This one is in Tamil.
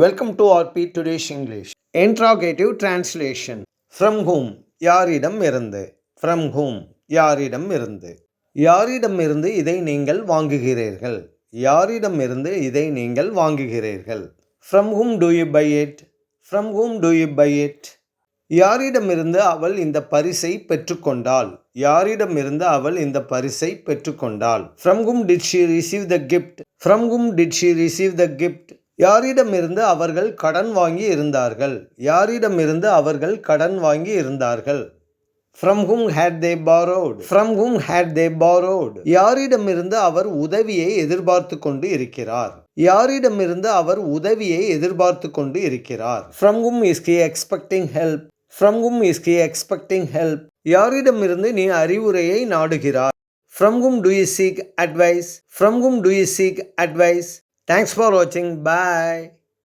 Welcome to RP Today's English. Interrogative translation. From whom? யாரிடம் இருந்து. From whom? யாரிடம் இருந்து. யாரிடம் இருந்து இதை நீங்கள் வாங்குகிறீர்கள். யாரிடம் இருந்து இதை நீங்கள் வாங்குகிறீர்கள். From whom do you buy it? From whom do you buy it? யாரிடமிருந்து அவள் இந்த பரிசை பெற்றுக்கொண்டாள். யாரிடமிருந்து அவள் இந்த பரிசை பெற்றுக்கொண்டாள். From whom did she receive the gift? From whom did she receive the gift? யாரிடமிருந்து அவர்கள் கடன் வாங்கி இருந்தார்கள். யாரிடமிருந்து அவர்கள் கடன் வாங்கி இருந்தார்கள். From whom had they borrowed? From whom had they borrowed? யாரிடமிருந்து அவர் உதவியை எதிர்பார்த்து கொண்டு இருக்கிறார். யாரிடமிருந்து அவர் உதவியை எதிர்பார்த்து கொண்டு இருக்கிறார். From whom is he expecting help? From whom is he expecting help? யாரிடமிருந்து நீ அறிவுரையை நாடுகிறாய். From whom do you seek advice? From whom do you seek advice? Thanks for watching. Bye.